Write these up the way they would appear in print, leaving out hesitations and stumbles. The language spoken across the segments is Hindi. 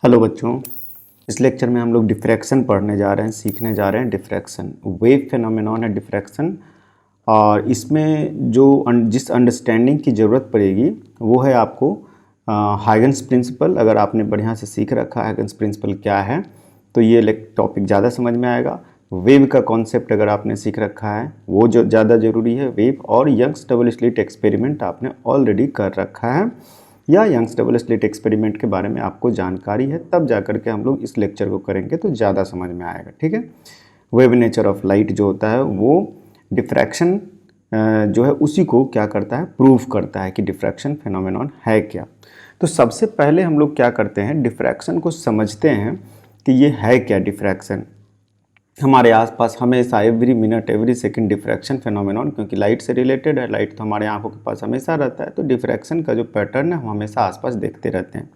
हेलो बच्चों, इस लेक्चर में हम लोग डिफ्रैक्शन पढ़ने जा रहे हैं, सीखने जा रहे हैं। डिफ्रैक्शन वेव फिनोमेनॉन है डिफ्रैक्शन। और इसमें जिस अंडरस्टैंडिंग की ज़रूरत पड़ेगी वो है आपको हाइगन्स प्रिंसिपल। अगर आपने बढ़िया से सीख रखा है हाइगन्स प्रिंसिपल क्या है तो ये टॉपिक ज़्यादा समझ में आएगा। वेव का कॉन्सेप्ट अगर आपने सीख रखा है वो जो ज़्यादा ज़रूरी है वेव। और यंग्स डबल स्लिट एक्सपेरिमेंट आपने ऑलरेडी कर रखा है या यंग्स डबल स्लिट एक्सपेरिमेंट के बारे में आपको जानकारी है, तब जा कर के हम लोग इस लेक्चर को करेंगे तो ज़्यादा समझ में आएगा। ठीक है। वेव नेचर ऑफ लाइट जो होता है वो डिफ्रैक्शन जो है उसी को क्या करता है, प्रूव करता है कि डिफ्रैक्शन फिनोमेनॉन है क्या। तो सबसे पहले हम लोग क्या करते हैं, डिफ्रैक्शन को समझते हैं कि ये है क्या डिफ्रैक्शन। हमारे आसपास हमेशा every minute every second diffraction phenomenon, क्योंकि लाइट से रिलेटेड है, लाइट तो हमारे आंखों के पास हमेशा रहता है, तो डिफ्रैक्शन का जो पैटर्न है हम हमेशा आसपास देखते रहते हैं।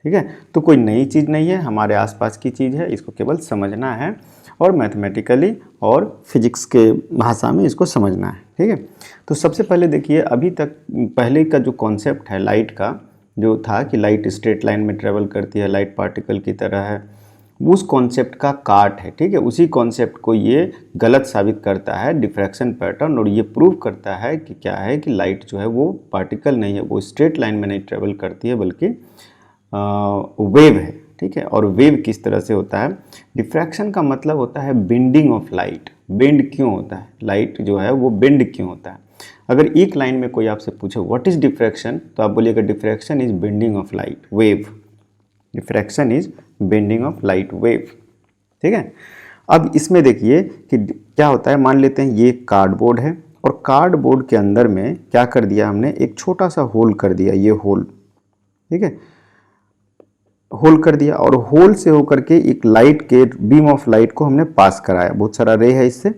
ठीक है। तो कोई नई चीज़ नहीं है, हमारे आसपास की चीज़ है, इसको केवल समझना है और मैथमेटिकली और फिजिक्स के भाषा में इसको समझना है। ठीक है। तो सबसे पहले देखिए, अभी तक पहले का जो कॉन्सेप्ट है लाइट का, जो था कि लाइट स्ट्रेट लाइन में ट्रेवल करती है, लाइट पार्टिकल की तरह है, उस कॉन्सेप्ट का काट है। ठीक है। उसी कॉन्सेप्ट को ये गलत साबित करता है डिफ्रैक्शन पैटर्न, और ये प्रूव करता है कि क्या है कि लाइट जो है वो पार्टिकल नहीं है, वो स्ट्रेट लाइन में नहीं ट्रेवल करती है बल्कि वेव है। ठीक है। और वेव किस तरह से होता है, डिफ्रैक्शन का मतलब होता है बेंडिंग ऑफ लाइट। बेंड क्यों होता है, लाइट जो है वो बेंड क्यों होता है। अगर एक लाइन में कोई आपसे पूछे व्हाट इज डिफ्रैक्शन, तो आप बोलिएगा diffraction is bending of light wave. Diffraction is bending of light wave. ठीक है। अब इसमें देखिए कि क्या होता है, मान लेते हैं ये कार्डबोर्ड है और कार्डबोर्ड के अंदर में क्या कर दिया हमने, एक छोटा सा होल कर दिया, ये होल। ठीक है। होल कर दिया और होल से होकर के एक लाइट के बीम ऑफ लाइट को हमने पास कराया। बहुत सारा रे है, इससे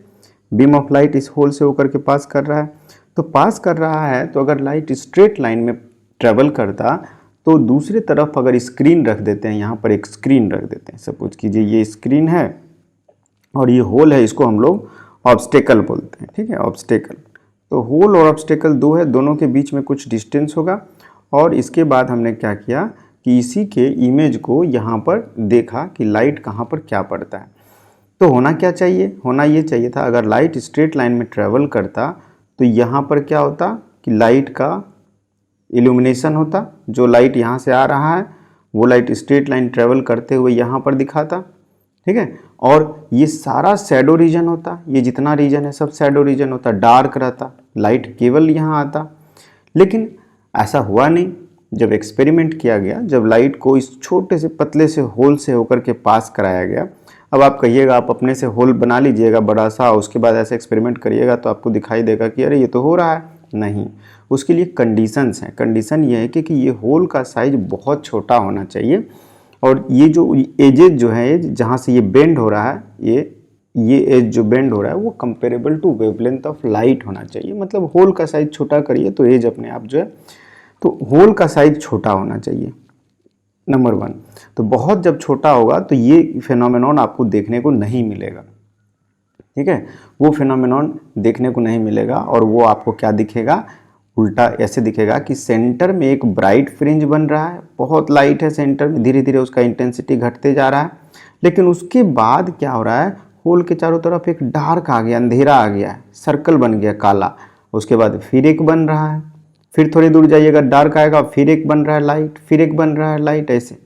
बीम ऑफ लाइट इस होल से होकर के पास कर रहा है। तो पास कर रहा है तो अगर लाइट स्ट्रेट लाइन में ट्रेवल करता तो दूसरी तरफ अगर स्क्रीन रख देते हैं, यहाँ पर एक स्क्रीन रख देते हैं, सपोज कीजिए ये स्क्रीन है और ये होल है, इसको हम लोग ऑब्स्टेकल बोलते हैं। ठीक है, ऑब्स्टेकल। तो होल और ऑब्स्टेकल दो है, दोनों के बीच में कुछ डिस्टेंस होगा। और इसके बाद हमने क्या किया कि इसी के इमेज को यहाँ पर देखा कि लाइट कहाँ पर क्या पड़ता है। तो होना क्या चाहिए, होना ये चाहिए था अगर लाइट स्ट्रेट लाइन में ट्रेवल करता तो यहाँ पर क्या होता कि लाइट का इल्यूमिनेशन होता। जो लाइट यहाँ से आ रहा है वो लाइट स्ट्रेट लाइन ट्रेवल करते हुए यहाँ पर दिखाता। ठीक है। और ये सारा शैडो रीजन होता, ये जितना रीजन है सब शैडो रीजन होता, डार्क रहता, लाइट केवल यहाँ आता। लेकिन ऐसा हुआ नहीं। जब एक्सपेरिमेंट किया गया, जब लाइट को इस छोटे से पतले से होल से होकर के पास कराया गया, अब आप कहिएगा, आप अपने से होल बना लीजिएगा बड़ा सा, उसके बाद ऐसे एक्सपेरिमेंट करिएगा तो आपको दिखाई देगा कि अरे ये तो हो रहा है। नहीं, उसके लिए कंडीशंस हैं। कंडीशन ये है कि ये होल का साइज बहुत छोटा होना चाहिए और ये जो एजेज जो है, जहाँ से ये बेंड हो रहा है, ये एज जो बेंड हो रहा है वो comparable to wavelength of light होना चाहिए। मतलब होल का साइज छोटा करिए तो एज अपने आप जो है, तो होल का साइज छोटा होना चाहिए, नंबर वन। तो बहुत जब छोटा होगा तो ये फिनोमेनॉन आपको देखने को नहीं मिलेगा। ठीक है, वो फिनोमेनॉन देखने को नहीं मिलेगा और वो आपको क्या दिखेगा, उल्टा ऐसे दिखेगा कि सेंटर में एक ब्राइट फ्रिंज बन रहा है, बहुत लाइट है सेंटर में, धीरे धीरे उसका इंटेंसिटी घटते जा रहा है। लेकिन उसके बाद क्या हो रहा है, होल के चारों तरफ एक डार्क आ गया, अंधेरा आ गया है, सर्कल बन गया काला। उसके बाद फिर एक बन रहा है, फिर थोड़ी दूर जाइएगा डार्क आएगा, फिर एक बन रहा है लाइट, फिर एक बन रहा है लाइट, ऐसे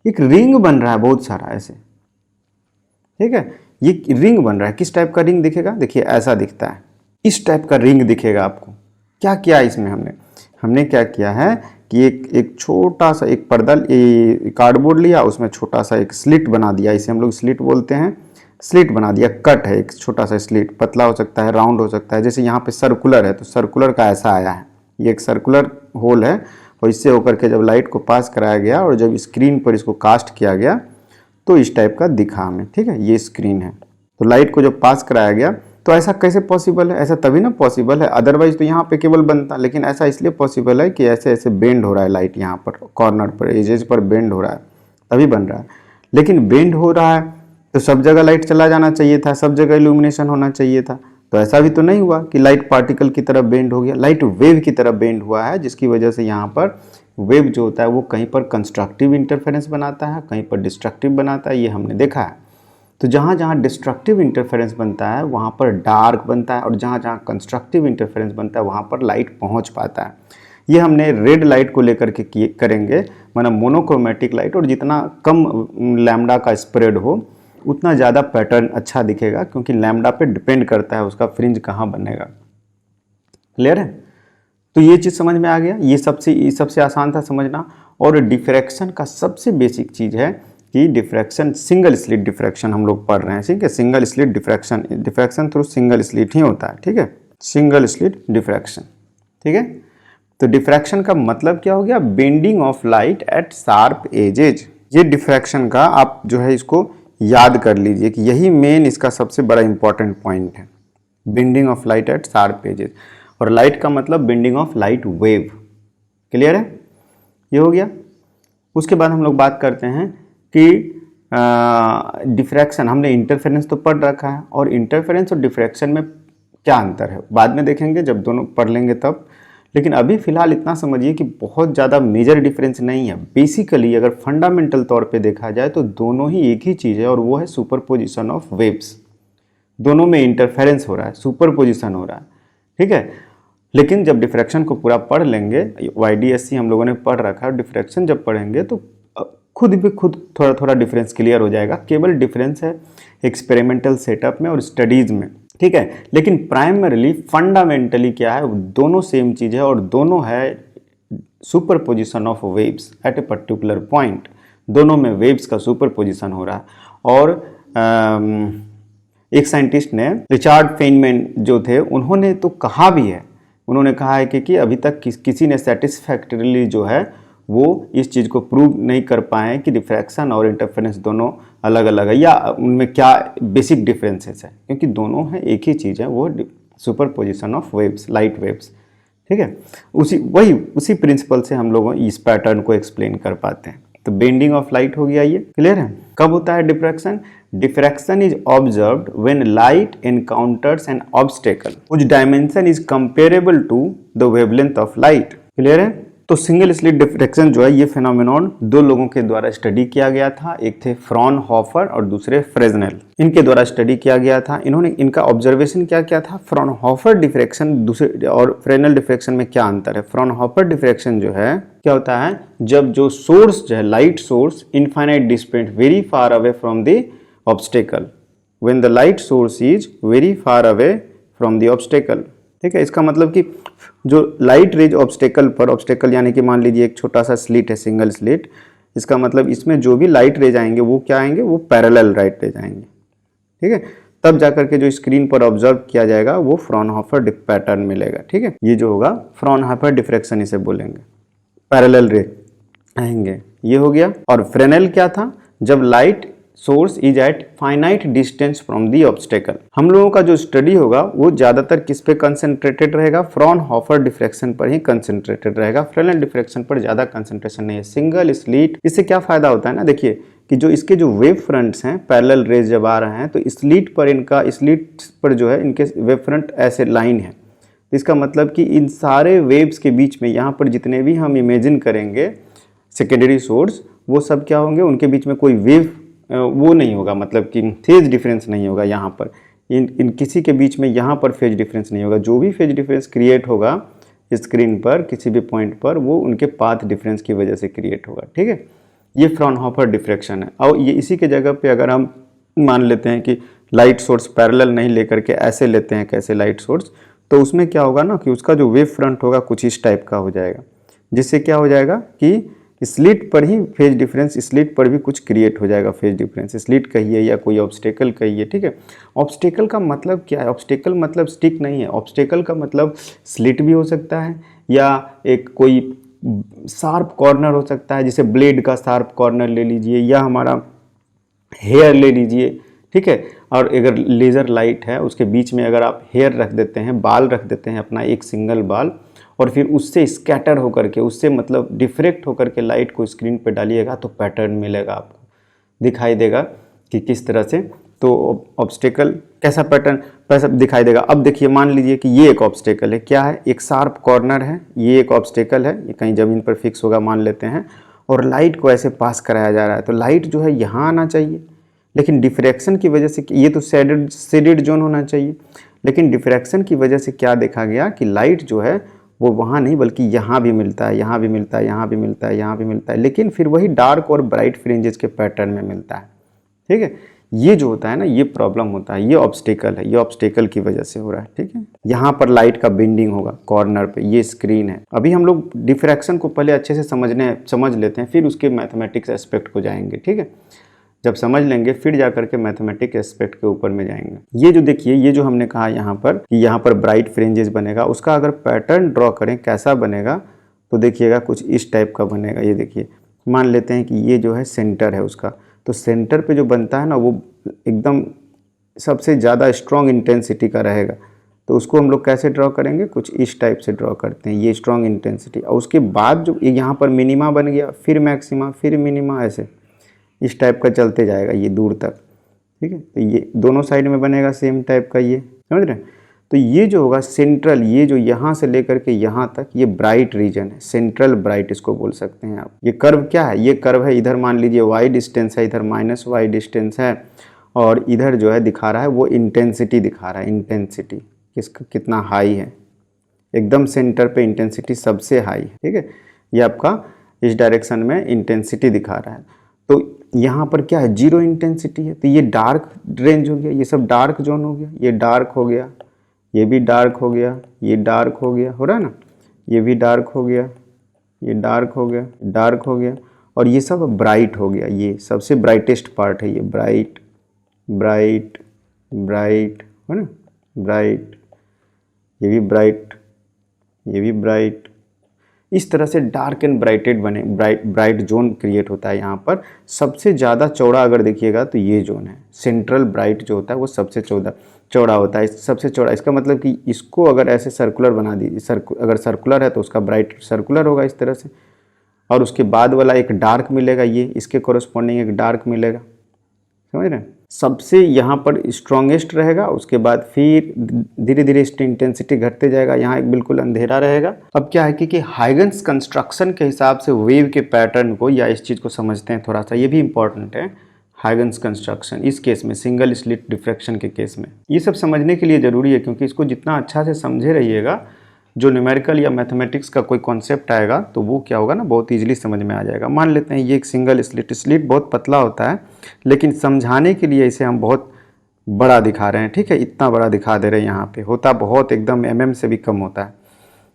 एक रिंग बन रहा है बहुत सारा ऐसे। ठीक है, ये रिंग बन रहा है। किस टाइप का रिंग दिखेगा, देखिए ऐसा दिखता है, इस टाइप का रिंग दिखेगा आपको। क्या किया इसमें हमने क्या किया है कि एक छोटा सा एक पर्दा कार्डबोर्ड लिया, उसमें छोटा सा एक स्लिट बना दिया, इसे हम लोग स्लिट बोलते हैं। स्लिट बना दिया, कट है एक छोटा सा स्लिट, पतला हो सकता है, राउंड हो सकता है। जैसे यहाँ पे सर्कुलर है तो सर्कुलर का ऐसा आया है, ये एक सर्कुलर होल है और इससे होकर के जब लाइट को पास कराया गया और जब स्क्रीन पर इसको कास्ट किया गया तो इस टाइप का दिखा हमें। ठीक है, ये स्क्रीन है। तो लाइट को जब पास कराया गया तो ऐसा कैसे पॉसिबल है, ऐसा तभी ना पॉसिबल है, अदरवाइज तो यहाँ पे केवल बनता। लेकिन ऐसा इसलिए पॉसिबल है कि ऐसे ऐसे बेंड हो रहा है लाइट, यहाँ पर कॉर्नर पर एजेज पर बेंड हो रहा है, तभी बन रहा है। लेकिन बेंड हो रहा है तो सब जगह लाइट चला जाना चाहिए था, सब जगह इल्यूमिनेशन होना चाहिए था। तो ऐसा भी तो नहीं हुआ कि लाइट पार्टिकल की तरफ बेंड हो गया, लाइट वेव की तरफ बेंड हुआ है, जिसकी वजह से यहाँ पर वेव जो होता है वो कहीं पर कंस्ट्रक्टिव इंटरफेरेंस बनाता है, कहीं पर डिस्ट्रक्टिव बनाता है, ये हमने देखा है। तो जहाँ जहाँ डिस्ट्रक्टिव इंटरफेरेंस बनता है वहाँ पर डार्क बनता है, और जहाँ जहाँ कंस्ट्रक्टिव इंटरफेरेंस बनता है वहाँ पर लाइट पहुँच पाता है। ये हमने रेड लाइट को लेकर के करेंगे, मतलब मोनोक्रोमेटिक लाइट, और जितना कम लैम्डा का स्प्रेड हो उतना ज़्यादा पैटर्न अच्छा दिखेगा, क्योंकि लैम्डा पे डिपेंड करता है उसका फ्रिंज कहाँ बनेगा। क्लियर है? तो ये चीज़ समझ में आ गया। ये सबसे आसान था समझना। और डिफ्रैक्शन का सबसे बेसिक चीज़ है कि डिफ्रैक्शन, सिंगल स्लिट डिफ्रैक्शन हम लोग पढ़ रहे हैं, ठीक है। Single slit diffraction through single slit ही होता है, ठीक है, सिंगल स्लिट डिफ्रैक्शन, ठीक है। तो डिफ्रैक्शन का मतलब क्या हो गया? Bending of light at sharp edges. ये डिफ्रैक्शन का आप जो है इसको याद कर लीजिए कि यही मेन इसका सबसे बड़ा इंपॉर्टेंट पॉइंट है, bending of light at sharp edges. और लाइट का मतलब bending of light wave. Clear है? ये हो गया। उसके बाद हम लोग बात करते हैं कि डिफ्रैक्शन, हमने इंटरफेरेंस तो पढ़ रखा है, और इंटरफेरेंस और डिफ्रैक्शन में क्या अंतर है बाद में देखेंगे जब दोनों पढ़ लेंगे तब। लेकिन अभी फिलहाल इतना समझिए कि बहुत ज़्यादा मेजर डिफरेंस नहीं है। बेसिकली अगर फंडामेंटल तौर पे देखा जाए तो दोनों ही एक ही चीज़ है, और वो है सुपरपोजिशन ऑफ वेव्स। दोनों में इंटरफेरेंस हो रहा है, सुपरपोजिशन हो रहा है, ठीक है। लेकिन जब डिफ्रैक्शन को पूरा पढ़ लेंगे, YDSC हम लोगों ने पढ़ रखा है, डिफ्रैक्शन जब पढ़ेंगे तो खुद थोड़ा थोड़ा डिफरेंस क्लियर हो जाएगा। केवल डिफरेंस है एक्सपेरिमेंटल सेटअप में और स्टडीज़ में, ठीक है। लेकिन प्राइमरीली फंडामेंटली क्या है, दोनों सेम चीज़ है, और दोनों है superposition of waves at a particular point. दोनों में वेव्स का सुपरपोजिशन हो रहा है। और एक साइंटिस्ट ने, रिचर्ड फेनमैन जो थे, उन्होंने तो कहा भी है, उन्होंने कहा है कि अभी तक किसी ने सेटिस्फैक्टरीली जो है वो इस चीज़ को प्रूव नहीं कर पाए कि डिफ्रैक्शन और इंटरफेरेंस दोनों अलग अलग है, या उनमें क्या बेसिक डिफरेंसेस है, क्योंकि दोनों हैं एक ही चीज़ है, वो superposition of waves, light waves, ठीक है। उसी प्रिंसिपल से हम लोग इस पैटर्न को एक्सप्लेन कर पाते हैं। तो बेंडिंग ऑफ लाइट हो गया, ये क्लियर है। कब होता है diffraction? Diffraction is observed when light encounters an obstacle which dimension is comparable to the wavelength of light. Clear है? तो सिंगल स्लिट डिफ्रैक्शन जो है, ये फिनोमेनॉन दो लोगों के द्वारा स्टडी किया गया था। एक थे फ्रॉनहोफर और दूसरे फ्रेजनेल। इनके द्वारा स्टडी किया गया था। इन्होंने इनका ऑब्जर्वेशन क्या किया था? फ्रॉनहोफर डिफ्रैक्शन दूसरे और फ्रेजनेल डिफ्रैक्शन में क्या अंतर है? फ्रॉनहोफर डिफ्रैक्शन जो है क्या होता है, जब जो सोर्स जो है, light source infinite distance very far away from the obstacle, when the light source is very far away from the obstacle, ठीक है। इसका मतलब कि जो लाइट रेज ऑब्स्टेकल पर, ऑब्स्टेकल यानी कि मान लीजिए एक छोटा सा स्लिट है, सिंगल स्लिट, इसका मतलब इसमें जो भी लाइट रेज आएंगे वो क्या आएंगे? वो पैरेलल लाइट रेज आएंगे, ठीक है। तब जाकर के जो स्क्रीन पर ऑब्जर्व किया जाएगा वो फ्रॉनहोफर पैटर्न मिलेगा, ठीक है। ये जो होगा फ्रॉनहोफर डिफ्रैक्शन इसे बोलेंगे, पैरेलल रे आएंगे, ये हो गया। और फ्रेनेल क्या था? जब light source is at finite distance from the obstacle. हम लोगों का जो स्टडी होगा वो ज़्यादातर किस पे कंसंट्रेटेड रहेगा? फ्रॉनहोफर डिफ्रैक्शन पर ही कंसंट्रेटेड रहेगा। फ्रेनेल डिफ्रैक्शन पर ज़्यादा कंसंट्रेशन नहीं है। सिंगल स्लिट, इससे क्या फ़ायदा होता है ना, देखिए कि जो इसके जो वेव फ्रंट्स हैं, पैरेलल रेज जब आ रहे हैं तो स्लिट पर जो है इनके वेव फ्रंट ऐसे लाइन है। तो इसका मतलब कि इन सारे वेव्स के बीच में यहाँ पर जितने भी हम इमेजिन करेंगे सेकेंडरी सोर्स, वो सब क्या होंगे? उनके बीच में कोई वेव वो नहीं होगा, मतलब कि फेज डिफरेंस नहीं होगा। यहाँ पर इन किसी के बीच में यहाँ पर फेज डिफरेंस नहीं होगा। जो भी फेज डिफरेंस क्रिएट होगा स्क्रीन पर किसी भी पॉइंट पर, वो उनके पाथ डिफरेंस की वजह से क्रिएट होगा, ठीक है। ये फ्रॉनहोफर डिफ्रैक्शन है। और ये इसी के जगह पे अगर हम मान लेते हैं कि लाइट सोर्स पैरेलल नहीं लेकर के ऐसे लेते हैं, कैसे लाइट सोर्स, तो उसमें क्या होगा ना कि उसका जो वेव फ्रंट होगा कुछ इस टाइप का हो जाएगा, जिससे क्या हो जाएगा कि स्लिट पर ही फेज डिफरेंस, स्लिट पर भी कुछ क्रिएट हो जाएगा फेज डिफरेंस। स्लिट कहिए या कोई ऑब्स्टेकल कहिए, ठीक है। ऑब्स्टेकल का मतलब क्या है? ऑब्स्टेकल मतलब स्टिक नहीं है। ऑब्स्टेकल का मतलब स्लिट भी हो सकता है, या एक कोई शार्प कॉर्नर हो सकता है, जैसे ब्लेड का शार्प कॉर्नर ले लीजिए, या हमारा हेयर ले लीजिए, ठीक है। और अगर लेज़र लाइट है उसके बीच में अगर आप हेयर रख देते हैं, बाल रख देते हैं अपना, एक सिंगल बाल, और फिर उससे स्कैटर होकर के, उससे मतलब डिफ्रेक्ट होकर के लाइट को स्क्रीन पे डालिएगा तो पैटर्न मिलेगा, आपको दिखाई देगा कि किस तरह से तो ऑब्स्टेकल कैसा पैटर्न वैसा दिखाई देगा। अब देखिए मान लीजिए कि ये एक ऑब्स्टेकल है, क्या है, एक शार्प कॉर्नर है, ये एक ऑब्स्टेकल है, ये कहीं ज़मीन पर फिक्स होगा मान लेते हैं, और लाइट को ऐसे पास कराया जा रहा है, तो लाइट जो है यहाँ आना चाहिए, लेकिन डिफ्रैक्शन की वजह से ये तो शेडेड जोन होना चाहिए, लेकिन डिफ्रैक्शन की वजह से क्या देखा गया कि लाइट जो है वो वहाँ नहीं बल्कि यहाँ भी मिलता है, यहाँ भी मिलता है, यहाँ भी मिलता है, यहाँ भी मिलता है, लेकिन फिर वही डार्क और ब्राइट फ्रिंजेस के पैटर्न में मिलता है। ठीक है, ये जो होता है ना, ये प्रॉब्लम होता है, ये ऑब्स्टेकल है, ये ऑब्स्टेकल की वजह से हो रहा है। ठीक है, यहाँ पर लाइट का बेंडिंग होगा कॉर्नर पे, ये स्क्रीन है। अभी हम लोग डिफ्रैक्शन को पहले अच्छे से समझ लेते हैं, फिर उसके मैथमेटिक्स एस्पेक्ट को जाएंगे। ठीक है, जब समझ लेंगे फिर जा करके मैथमेटिक एस्पेक्ट के ऊपर में जाएंगे। ये जो देखिए, ये जो हमने कहा यहाँ पर कि यहाँ पर ब्राइट फ्रिंजेस बनेगा, उसका अगर पैटर्न ड्रॉ करें कैसा बनेगा तो देखिएगा कुछ इस टाइप का बनेगा। ये देखिए, मान लेते हैं कि ये जो है सेंटर है उसका, तो सेंटर पे जो बनता है ना वो एकदम सबसे ज़्यादा स्ट्रॉन्ग इंटेंसिटी का रहेगा, तो उसको हम लोग कैसे ड्रॉ करेंगे, कुछ इस टाइप से ड्रॉ करते हैं, ये स्ट्रॉन्ग इंटेंसिटी। और उसके बाद जो यहाँ पर मिनिमा बन गया, फिर मैक्सिमा, फिर मिनिमा, ऐसे इस टाइप का चलते जाएगा ये दूर तक। ठीक है, तो ये दोनों साइड में बनेगा सेम टाइप का, ये समझ रहे हैं। तो ये जो होगा सेंट्रल, ये जो यहाँ से लेकर के यहाँ तक ये ब्राइट रीजन है, सेंट्रल ब्राइट इसको बोल सकते हैं आप। ये कर्व क्या है, ये कर्व है, इधर मान लीजिए y डिस्टेंस है, इधर -y डिस्टेंस है, और इधर जो है दिखा रहा है वो इंटेंसिटी दिखा रहा है, इंटेंसिटी किसका कितना हाई है, एकदम सेंटर पे इंटेंसिटी सबसे हाई है। ठीक है, ये आपका इस डायरेक्शन में इंटेंसिटी दिखा रहा है। तो यहाँ पर क्या है, जीरो इंटेंसिटी है, तो ये डार्क रेंज हो गया, ये सब डार्क जोन हो गया, ये डार्क हो गया, ये भी डार्क हो गया, ये डार्क हो गया, हो रहा है ना, ये भी डार्क हो गया, ये डार्क हो गया, डार्क हो गया, और ये सब ब्राइट हो गया। ये सबसे ब्राइटेस्ट पार्ट है, ये ब्राइट ब्राइट ब्राइट है ना, ब्राइट, ये भी ब्राइट, ये भी ब्राइट। इस तरह से डार्क एंड ब्राइटेड बने, ब्राइट जोन क्रिएट होता है। यहाँ पर सबसे ज़्यादा चौड़ा अगर देखिएगा तो ये जोन है, सेंट्रल ब्राइट जो होता है वो सबसे चौड़ा होता है, सबसे चौड़ा। इसका मतलब कि इसको अगर ऐसे सर्कुलर बना दी, अगर सर्कुलर है तो उसका ब्राइट सर्कुलर होगा इस तरह से, और उसके बाद वाला एक डार्क मिलेगा, ये इसके कोरस्पॉन्डिंग एक डार्क मिलेगा, समझ रहे हैं। सबसे यहाँ पर स्ट्रॉन्गेस्ट रहेगा, उसके बाद फिर धीरे धीरे इसकी इंटेंसिटी घटते जाएगा, यहाँ एक बिल्कुल अंधेरा रहेगा। अब क्या है कि हाइगन्स कंस्ट्रक्शन के हिसाब से वेव के पैटर्न को या इस चीज़ को समझते हैं थोड़ा सा, ये भी इंपॉर्टेंट है। हाइगन्स कंस्ट्रक्शन इस केस में, सिंगल स्लिट डिफ्रैक्शन के केस में, ये सब समझने के लिए ज़रूरी है, क्योंकि इसको जितना अच्छा से समझे रहिएगा, जो न्यूमेरिकल या मैथमेटिक्स का कोई कॉन्सेप्ट आएगा तो वो क्या होगा ना, बहुत ईजिली समझ में आ जाएगा। मान लेते हैं ये एक सिंगल स्लिट बहुत पतला होता है, लेकिन समझाने के लिए इसे हम बहुत बड़ा दिखा रहे हैं। ठीक है, इतना बड़ा दिखा दे रहे हैं, यहाँ पे होता बहुत एकदम mm से भी कम होता है,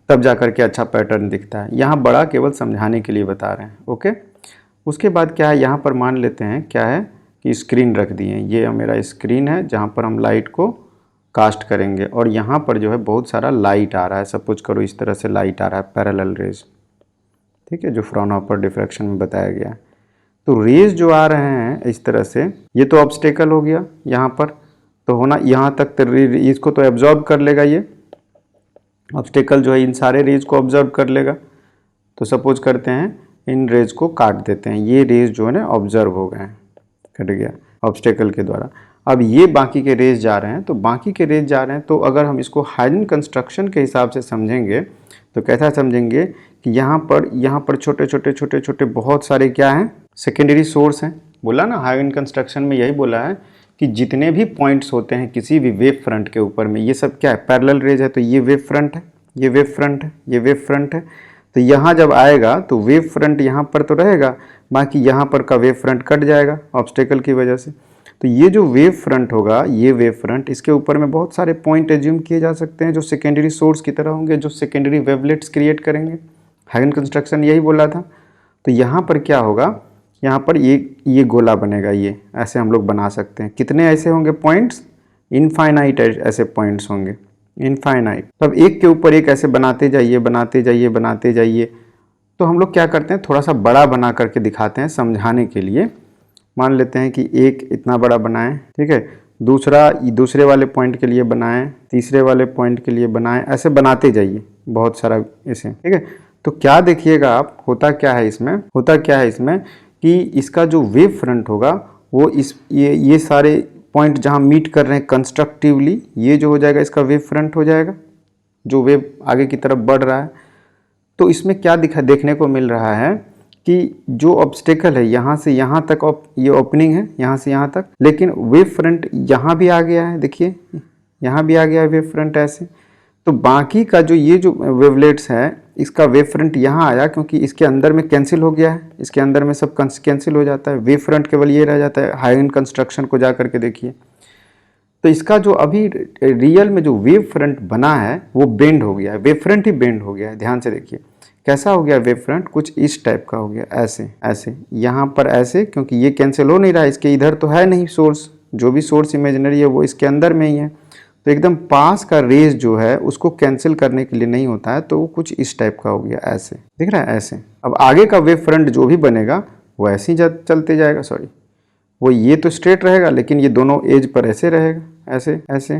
तब जा कर के अच्छा पैटर्न दिखता है। यहाँ बड़ा केवल समझाने के लिए बता रहे हैं। ओके, उसके बाद क्या है, यहाँ पर मान लेते हैं क्या है कि स्क्रीन रख दिए, ये मेरा स्क्रीन है जहाँ पर हम लाइट को कास्ट करेंगे, और यहाँ पर जो है बहुत सारा लाइट आ रहा है, सपोज करो इस तरह से लाइट आ रहा है, पैरेलल रेज। ठीक है, जो फ्राउनहोफर डिफ्रैक्शन में बताया गया है। तो रेज जो आ रहे हैं इस तरह से, ये तो ऑब्स्टेकल हो गया यहाँ पर, तो होना यहाँ तक तो इसको तो एब्जॉर्ब कर लेगा, ये ऑब्स्टेकल जो है इन सारे रेज को ऑब्जर्व कर लेगा। तो सपोज करते हैं इन रेज को काट देते हैं, ये रेज जो है ना ऑब्जर्व हो गए हैं, कट गया ऑब्स्टेकल के द्वारा। अब ये बाकी के रेज जा रहे हैं, तो बाकी के रेज जा रहे हैं, तो अगर हम इसको हाइगन कंस्ट्रक्शन के हिसाब से समझेंगे तो कैसा समझेंगे कि यहाँ पर छोटे छोटे बहुत सारे क्या हैं, सेकेंडरी सोर्स हैं। बोला ना हाइगन कंस्ट्रक्शन में, यही बोला है कि जितने भी पॉइंट्स होते हैं किसी भी वेव फ्रंट के ऊपर में, ये सब क्या है, पैरेलल रेज है, तो ये वेव फ्रंट है, ये वेव फ्रंट है, ये वेव फ्रंट है। तो यहाँ जब आएगा तो वेव फ्रंट यहाँ पर तो रहेगा, बाकी यहाँ पर का वेव फ्रंट कट जाएगा ऑब्स्टेकल की वजह से। तो ये जो वेव फ्रंट होगा, ये वेव फ्रंट, इसके ऊपर में बहुत सारे पॉइंट एज्यूम किए जा सकते हैं जो सेकेंडरी सोर्स की तरह होंगे, जो सेकेंडरी वेवलेट्स क्रिएट करेंगे। हाइगन कंस्ट्रक्शन यही बोला था। तो यहाँ पर क्या होगा, यहाँ पर ये गोला बनेगा, ये ऐसे हम लोग बना सकते हैं। कितने ऐसे होंगे पॉइंट्स, इनफाइनाइट ऐसे पॉइंट्स होंगे, इनफाइनाइट। तब एक के ऊपर एक ऐसे बनाते जाइए बनाते जाइए बनाते जाइए। तो हम लोग क्या करते हैं, थोड़ा सा बड़ा बना करके दिखाते हैं समझाने के लिए। मान लेते हैं कि एक इतना बड़ा बनाएं, ठीक है, दूसरे वाले पॉइंट के लिए बनाएं, तीसरे वाले पॉइंट के लिए बनाएं, ऐसे बनाते जाइए बहुत सारा ऐसे। ठीक है, तो क्या देखिएगा आप, होता क्या है इसमें कि इसका जो वेव फ्रंट होगा वो ये सारे पॉइंट जहाँ मीट कर रहे हैं कंस्ट्रक्टिवली, ये जो हो जाएगा इसका वेव फ्रंट हो जाएगा, जो वेव आगे की तरफ बढ़ रहा है। तो इसमें क्या देखने को मिल रहा है कि जो ऑब्स्टेकल है यहाँ से यहाँ तक, ये ओपनिंग है यहाँ से यहाँ तक, लेकिन वेव फ्रंट यहाँ भी आ गया है, देखिए यहाँ भी आ गया है वेव फ्रंट ऐसे। तो बाकी का जो ये जो वेवलेट्स है इसका वेव फ्रंट यहाँ आया, क्योंकि इसके अंदर में कैंसिल हो गया है, इसके अंदर में सब कैंसिल हो जाता है, वेव फ्रंट केवल ये रह जाता है। हाई एंड कंस्ट्रक्शन को जा करके देखिए, तो इसका जो अभी रियल में जो वेव फ्रंट बना है वो बेंड हो गया है, वेव फ्रंट ही बेंड हो गया है। ध्यान से देखिए कैसा हो गया वेव फ्रंट, कुछ इस टाइप का हो गया, ऐसे ऐसे यहाँ पर ऐसे, क्योंकि ये कैंसिल हो नहीं रहा है, इसके इधर तो है नहीं सोर्स, जो भी सोर्स इमेजिनरी है वो इसके अंदर में ही है। तो एकदम पास का रेज जो है उसको कैंसिल करने के लिए नहीं होता है, तो वो कुछ इस टाइप का हो गया, ऐसे दिख रहा है ऐसे। अब आगे का वेव फ्रंट जो भी बनेगा वो ऐसे ही चलते जाएगा, सॉरी वो ये तो स्ट्रेट रहेगा, लेकिन ये दोनों एज पर ऐसे रहेगा, ऐसे ऐसे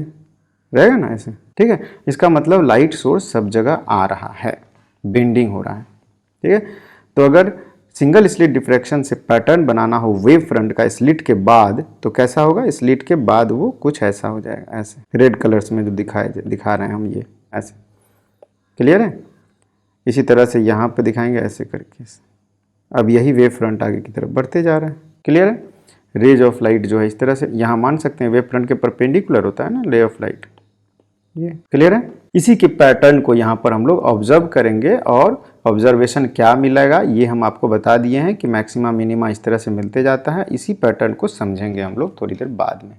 रहेगा ना, ऐसे, ठीक है। इसका मतलब लाइट सोर्स सब जगह आ रहा है, बेंडिंग हो रहा है, ठीक है। तो अगर सिंगल स्लिट डिफ्रैक्शन से पैटर्न बनाना हो वेव फ्रंट का स्लिट के बाद, तो कैसा होगा, स्लिट के बाद वो कुछ ऐसा हो जाएगा, ऐसे रेड कलर्स में जो दिखा रहे हैं हम, ये ऐसे, क्लियर है। इसी तरह से यहाँ पे दिखाएंगे ऐसे करके। अब यही वेव फ्रंट आगे की तरफ बढ़ते जा रहा है, क्लियर है। रेज ऑफ लाइट जो है इस तरह से यहाँ मान सकते हैं वेव फ्रंट के परपेंडिकुलर होता है ना रे ऑफ लाइट, ये क्लियर है। इसी के पैटर्न को यहाँ पर हम लोग ऑब्जर्व करेंगे, और ऑब्जर्वेशन क्या मिलेगा ये हम आपको बता दिए हैं कि मैक्सिमा मिनिमा इस तरह से मिलते जाता है। इसी पैटर्न को समझेंगे हम लोग थोड़ी देर बाद में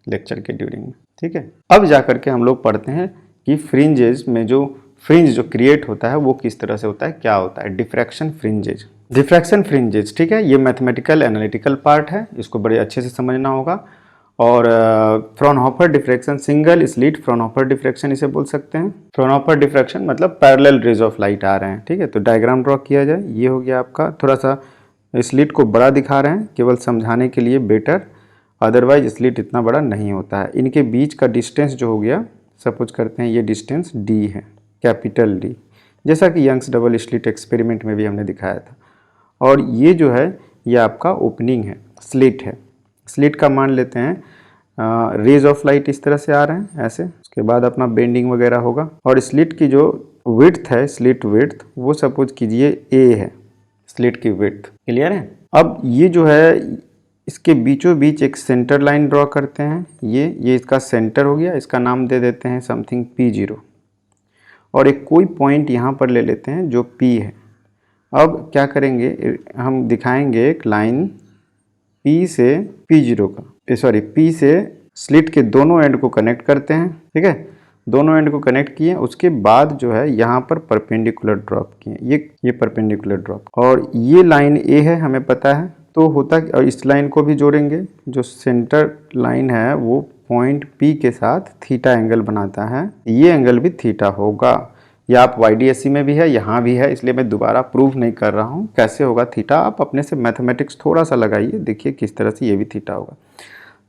लेक्चर के ड्यूरिंग में, ठीक है। अब जा करके हम लोग पढ़ते हैं कि फ्रिंजेज में जो फ्रिंज जो क्रिएट होता है वो किस तरह से होता है, क्या होता है, डिफ्रैक्शन फ्रिंजेज। डिफ्रैक्शन फ्रिंजेज, ठीक है, ये मैथमेटिकल एनालिटिकल पार्ट है, इसको बड़े अच्छे से समझना होगा। और Fraunhofer diffraction, single slit Fraunhofer diffraction इसे बोल सकते हैं। फ्रॉनहोफर डिफ्रैक्शन मतलब पैरेलल रेज ऑफ लाइट आ रहे हैं, ठीक है। तो डायग्राम ड्रॉ किया जाए, ये हो गया आपका, थोड़ा सा स्लिट को बड़ा दिखा रहे हैं केवल समझाने के लिए बेटर, अदरवाइज स्लिट इतना बड़ा नहीं होता है। इनके बीच का डिस्टेंस जो हो गया, सपोज करते हैं ये डिस्टेंस डी है, कैपिटल डी, जैसा कि यंग्स डबल स्लिट एक्सपेरिमेंट में भी हमने दिखाया था। और ये जो है ये आपका ओपनिंग है, स्लिट है। स्लिट का मान लेते हैं रेज ऑफ लाइट इस तरह से आ रहे हैं ऐसे, उसके बाद अपना बेंडिंग वगैरह होगा। और स्लिट की जो विड्थ है, स्लिट विड्थ, वो सपोज कीजिए ए है, स्लिट की विड्थ, क्लियर है। अब ये जो है इसके बीचों बीच एक सेंटर लाइन ड्रॉ करते हैं, ये इसका सेंटर हो गया, इसका नाम दे देते हैं समथिंग P0, और एक कोई पॉइंट यहाँ पर ले लेते हैं जो P है। अब क्या करेंगे, हम दिखाएंगे एक लाइन P से P0 का, सॉरी P से स्लिट के दोनों एंड को कनेक्ट करते हैं, ठीक है। दोनों एंड को कनेक्ट किए, उसके बाद जो है यहाँ पर परपेंडिकुलर ड्रॉप किए, ये परपेंडिकुलर ड्रॉप, और ये लाइन A है हमें पता है। तो होता, और इस लाइन को भी जोड़ेंगे, जो सेंटर लाइन है वो पॉइंट P के साथ थीटा एंगल बनाता है, ये एंगल भी थीटा होगा। या आप YDSC में भी है, यहाँ भी है, इसलिए मैं दोबारा प्रूव नहीं कर रहा हूँ कैसे होगा थीटा। आप अपने से मैथमेटिक्स थोड़ा सा लगाइए, देखिए किस तरह से ये भी थीटा होगा।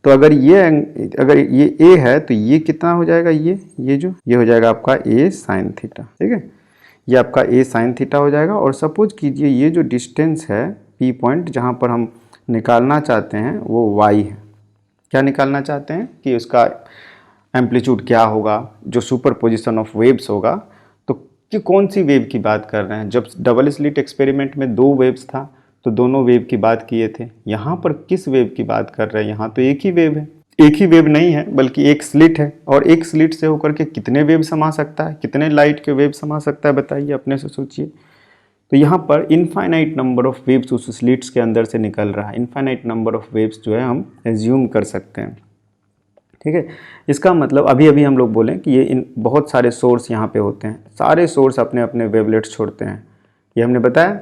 तो अगर ये A है तो ये कितना हो जाएगा, ये हो जाएगा आपका A sin थीटा, ठीक है। ये आपका A sin थीटा हो जाएगा। और सपोज कीजिए ये जो डिस्टेंस है P पॉइंट जहाँ पर हम निकालना चाहते हैं वो Y है। क्या निकालना चाहते हैं कि उसका एम्पलीट्यूड क्या होगा, जो सुपरपोजिशन ऑफ वेव्स होगा। तो कि कौन सी वेव की बात कर रहे हैं, जब डबल स्लिट एक्सपेरिमेंट में 2 वेव्स था तो दोनों वेव की बात किए थे। यहाँ पर किस वेव की बात कर रहे हैं, यहाँ तो एक ही वेव है, एक ही वेव नहीं है बल्कि एक स्लिट है, और एक स्लिट से होकर के कितने वेव समा सकता है, कितने लाइट के वेव समा सकता है, बताइए, अपने से सोचिए। तो यहाँ पर इनफाइनाइट नंबर ऑफ वेव्स उस स्लिट्स के अंदर से निकल रहा है, इनफाइनाइट नंबर ऑफ वेव्स जो है हम एज्यूम कर सकते हैं, ठीक है। इसका मतलब अभी हम लोग बोलें कि ये बहुत सारे सोर्स यहाँ पे होते हैं, सारे सोर्स अपने अपने वेवलेट्स छोड़ते हैं, ये हमने बताया।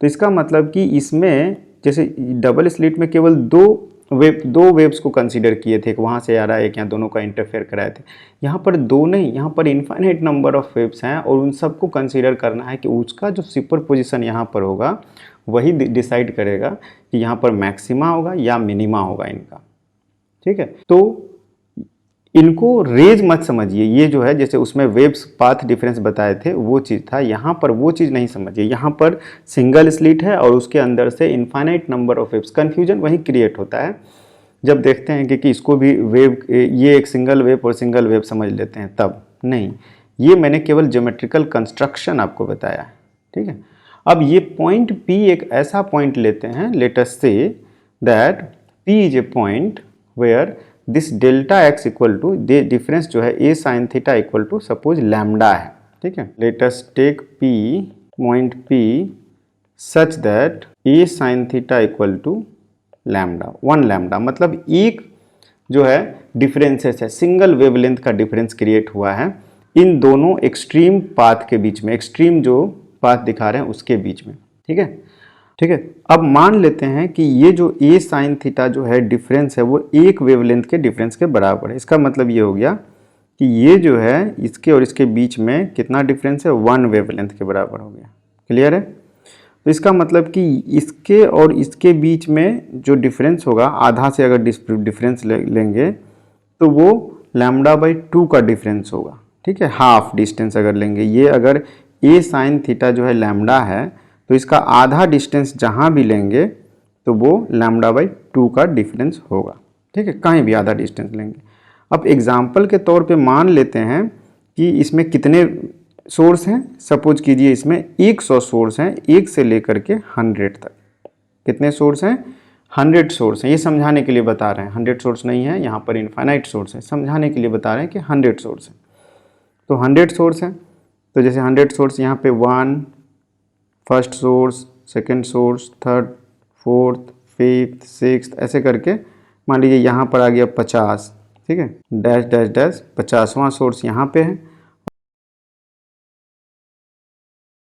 तो इसका मतलब कि इसमें जैसे डबल स्लिट में केवल दो वेव्स को कंसीडर किए थे, वहाँ से आ रहा है, एक यहाँ दोनों का इंटरफेयर कराए थे। यहाँ पर 2 नहीं, यहाँ पर इनफाइनाइट नंबर ऑफ वेव्स हैं, और उन सबको कंसीडर करना है कि उसका जो सुपरपोजिशन यहाँ पर होगा वही डिसाइड करेगा कि यहाँ पर मैक्सिमा होगा या मिनिमा होगा इनका, ठीक है। तो इनको रेज मत समझिए, ये जो है जैसे उसमें वेव्स पाथ डिफरेंस बताए थे वो चीज़ था, यहाँ पर वो चीज़ नहीं समझिए। यहाँ पर सिंगल स्लिट है और उसके अंदर से infinite number of waves, confusion वही क्रिएट होता है जब देखते हैं कि इसको भी वेव, ये एक सिंगल वेव और सिंगल वेव समझ लेते हैं, तब नहीं, ये मैंने केवल ज्योमेट्रिकल कंस्ट्रक्शन आपको बताया है, ठीक है। अब ये पॉइंट P एक ऐसा पॉइंट लेते हैं, let us say that P is a point where this delta x equal to difference जो है a sin theta equal to suppose lambda है, ठीक है। Let us take P point P such that a sin theta equal to lambda, 1 lambda, मतलब एक जो है डिफरेंसेस है, सिंगल वेवलेंथ का डिफरेंस क्रिएट हुआ है इन दोनों एक्सट्रीम पाथ के बीच में, एक्सट्रीम जो पाथ दिखा रहे हैं उसके बीच में, ठीक है, ठीक है। अब मान लेते हैं कि ये जो a sin थीटा जो है डिफरेंस है वो एक वेवलेंथ के डिफरेंस के बराबर है। इसका मतलब ये हो गया कि ये जो है इसके और इसके बीच में कितना डिफरेंस है, 1 वेवलेंथ के बराबर हो गया। क्लियर है? तो इसका मतलब कि इसके और इसके बीच में जो डिफरेंस होगा, आधा से अगर डिफरेंस लेंगे तो वो λ/2 का डिफरेंस होगा, ठीक है। हाफ डिस्टेंस अगर लेंगे, ये अगर a sin थीटा जो है लैम्डा है तो इसका आधा डिस्टेंस जहाँ भी लेंगे तो वो λ/2 का डिफरेंस होगा, ठीक है, कहीं भी आधा डिस्टेंस लेंगे। अब एग्जाम्पल के तौर पे मान लेते हैं कि इसमें कितने सोर्स हैं, सपोज कीजिए इसमें 100 सोर्स हैं, 1 से लेकर के 100 तक। कितने सोर्स हैं? 100 सोर्स हैं। ये समझाने के लिए बता रहे हैं, 100 सोर्स नहीं है, यहाँ पर इनफाइनाइट सोर्स है, समझाने के लिए बता रहे हैं कि 100 सोर्स है। तो 100 सोर्स हैं, तो जैसे 100 सोर्स यहाँ पे 1 first source, second source, third, fourth, fifth, sixth, ऐसे करके मान लीजिए यहाँ पर आ गया 50, ठीक है, डैश डैश डैश 50वां सोर्स यहाँ पे है।